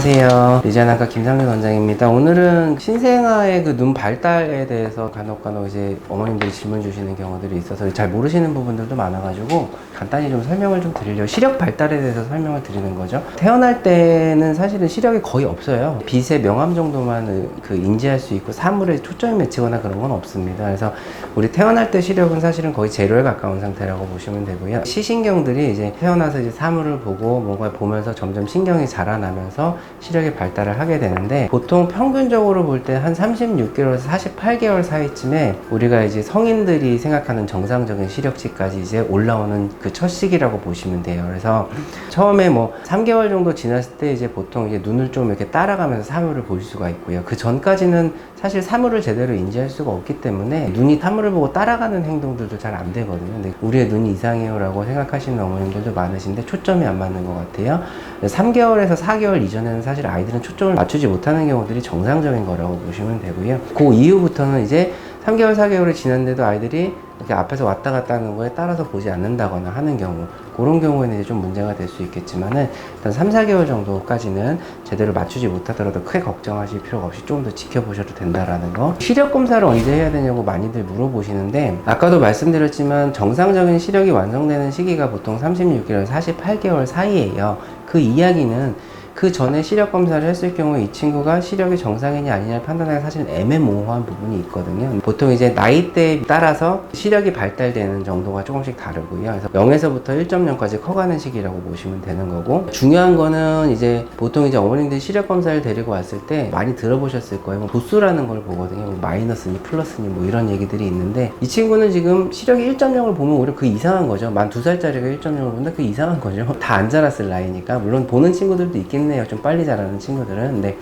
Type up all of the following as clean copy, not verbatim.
안녕하세요. 리자나카 김상준 원장입니다. 오늘은 신생아의 그 눈 발달에 대해서 간혹 이제 어머님들이 질문 주시는 경우들이 있어서 잘 모르시는 부분들도 많아가지고 간단히 좀 설명을 좀 드리려고, 시력 발달에 대해서 설명을 드리는 거죠. 태어날 때는 사실은 시력이 거의 없어요. 빛의 명암 정도만 인지할 수 있고 사물에 초점이 맺히거나 그런 건 없습니다. 그래서 우리 태어날 때 시력은 사실은 거의 제로에 가까운 상태라고 보시면 되고요. 시신경들이 이제 태어나서 이제 사물을 보고 뭔가 보면서 점점 신경이 자라나면서 시력의 발달을 하게 되는데, 보통 평균적으로 볼 때 한 36개월에서 48개월 사이쯤에 우리가 이제 성인들이 생각하는 정상적인 시력치까지 이제 올라오는 그 첫 시기라고 보시면 돼요. 그래서 처음에 뭐 3개월 정도 지났을 때 이제 보통 이제 눈을 좀 이렇게 따라가면서 사물을 볼 수가 있고요. 그 전까지는 사실 사물을 제대로 인지할 수가 없기 때문에 눈이 사물을 보고 따라가는 행동들도 잘 안 되거든요. 근데 우리의 눈이 이상해요 라고 생각하시는 어머님들도 많으신데 초점이 안 맞는 것 같아요. 3개월에서 4개월 이전에는 사실 아이들은 초점을 맞추지 못하는 경우들이 정상적인 거라고 보시면 되고요. 그 이후부터는 이제 3개월, 4개월이 지났는데도 아이들이 이렇게 앞에서 왔다 갔다 하는 거에 따라서 보지 않는다거나 하는 경우, 그런 경우에는 이제 좀 문제가 될 수 있겠지만은 일단 3, 4개월 정도까지는 제대로 맞추지 못하더라도 크게 걱정하실 필요가 없이 조금 더 지켜보셔도 된다라는 거. 시력 검사를 언제 해야 되냐고 많이들 물어보시는데, 아까도 말씀드렸지만 정상적인 시력이 완성되는 시기가 보통 36개월, 48개월 사이에요. 그 이야기는 그 전에 시력 검사를 했을 경우에 이 친구가 시력이 정상이냐 아니냐를 판단하기 사실은 애매모호한 부분이 있거든요. 보통 이제 나이대에 따라서 시력이 발달되는 정도가 조금씩 다르고요. 그래서 0에서부터 1.0까지 커가는 시기라고 보시면 되는 거고, 중요한 거는 이제 보통 이제 어머님들이 시력 검사를 데리고 왔을 때 많이 들어보셨을 거예요. 도수라는 걸 보거든요. 뭐 마이너스니 플러스니 뭐 이런 얘기들이 있는데, 이 친구는 지금 시력이 1.0을 보면 오히려 그 이상한 거죠. 만 2살짜리가 1.0을 보는데 그 이상한 거죠. 다 안 자랐을 나이니까. 물론 보는 친구들도 있긴 해요. 좀 빨리 자라는 친구들은. 근데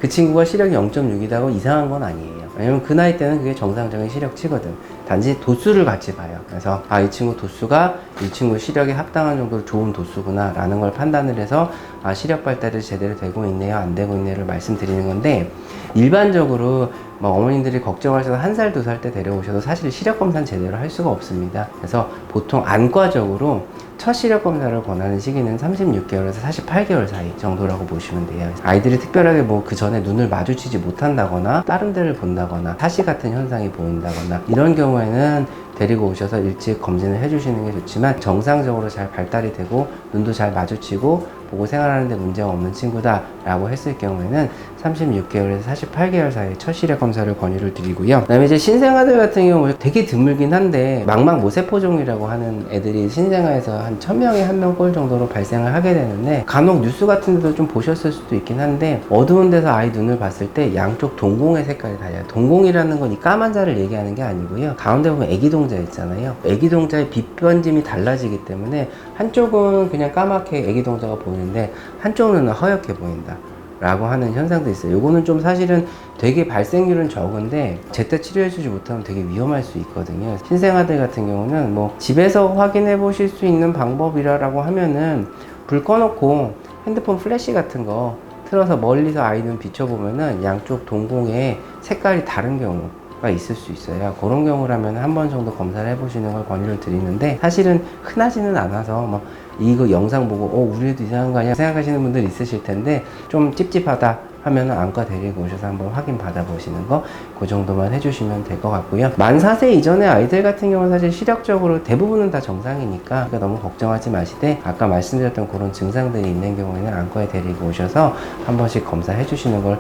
그 친구가 시력이 0.6이다고 이상한 건 아니에요. 왜냐면 그 나이 때는 그게 정상적인 시력치거든. 단지 도수를 같이 봐요. 그래서 이 친구 도수가 이 친구 시력에 합당한 정도로 좋은 도수구나 라는 걸 판단을 해서 시력 발달이 제대로 되고 있네요, 안 되고 있네요를 말씀드리는 건데, 일반적으로 뭐 어머님들이 걱정하셔서 1살, 2살 때 데려오셔도 사실 시력 검사는 제대로 할 수가 없습니다. 그래서 보통 안과적으로 첫 시력 검사를 권하는 시기는 36개월에서 48개월 사이 정도라고 보시면 돼요. 아이들이 특별하게 뭐 그 전에 눈을 마주치지 못한다거나 다른 데를 본다거나 사시 같은 현상이 보인다거나 이런 경우에는 데리고 오셔서 일찍 검진을 해주시는 게 좋지만, 정상적으로 잘 발달이 되고 눈도 잘 마주치고 보고 생활하는 데 문제가 없는 친구다 라고 했을 경우에는 36개월에서 48개월 사이에 첫 시력 검사를 권유를 드리고요. 그 다음에 이제 신생아들 같은 경우 되게 드물긴 한데, 망막 모세포종이라고 하는 애들이 신생아에서 한 1000명에 1명꼴 정도로 발생을 하게 되는데, 간혹 뉴스 같은 데도 좀 보셨을 수도 있긴 한데, 어두운 데서 아이 눈을 봤을 때 양쪽 동공의 색깔이 달라요. 동공이라는 건 이 까만 자를 얘기하는 게 아니고요. 가운데 보면 애기동자 있잖아요. 애기동자의 빛 번짐이 달라지기 때문에 한쪽은 그냥 까맣게 애기동자가 보이는데 한쪽은 허옇게 보인다 라고 하는 현상도 있어요. 요거는 좀 사실은 되게 발생률은 적은데 제때 치료해주지 못하면 되게 위험할 수 있거든요. 신생아들 같은 경우는 뭐 집에서 확인해 보실 수 있는 방법이라고 하면은, 불 꺼놓고 핸드폰 플래시 같은 거 틀어서 멀리서 아이 눈 비춰보면은 양쪽 동공에 색깔이 다른 경우가 있을 수 있어요. 그런 경우라면 한 번 정도 검사를 해보시는 걸 권유를 드리는데, 사실은 흔하지는 않아서 막 이거 영상 보고 우리 애도 이상한 거 아니야 생각하시는 분들 있으실 텐데, 좀 찝찝하다 하면 안과 데리고 오셔서 한번 확인 받아보시는 거, 그 정도만 해주시면 될 것 같고요. 만 4세 이전의 아이들 같은 경우는 사실 시력적으로 대부분은 다 정상이니까 너무 걱정하지 마시되, 아까 말씀드렸던 그런 증상들이 있는 경우에는 안과에 데리고 오셔서 한 번씩 검사해 주시는 걸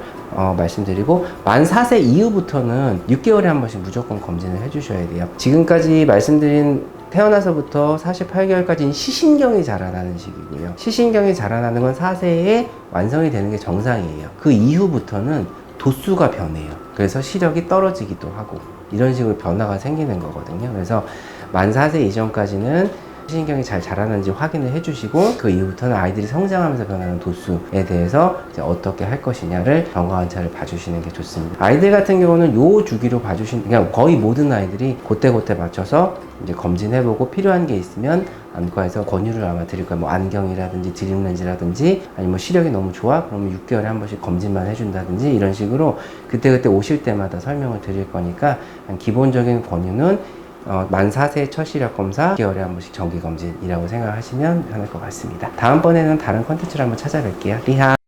말씀드리고, 만 4세 이후부터는 6개월에 한 번씩 무조건 검진을 해 주셔야 돼요. 지금까지 말씀드린 태어나서부터 48개월까지는 시신경이 자라나는 시기고요. 시신경이 자라나는 건 4세에 완성이 되는 게 정상이에요. 그 이후부터는 도수가 변해요. 그래서 시력이 떨어지기도 하고 이런 식으로 변화가 생기는 거거든요. 그래서 만 4세 이전까지는 시신경이 잘 자라는지 확인을 해주시고, 그 이후부터는 아이들이 성장하면서 변하는 도수에 대해서 이제 어떻게 할 것이냐를 경과관찰을 봐주시는 게 좋습니다. 아이들 같은 경우는 요 주기로 그냥 거의 모든 아이들이 그때 맞춰서 이제 검진해보고 필요한 게 있으면 안과에서 권유를 아마 드릴 거예요. 뭐 안경이라든지 드림렌즈라든지, 아니면 뭐 시력이 너무 좋아? 그러면 6개월에 한 번씩 검진만 해준다든지, 이런 식으로 그때 오실 때마다 설명을 드릴 거니까, 기본적인 권유는 만 4세 첫 시력 검사 6개월에 한 번씩 정기 검진이라고 생각하시면 편할 것 같습니다. 다음번에는 다른 컨텐츠를 한번 찾아뵐게요. 리하.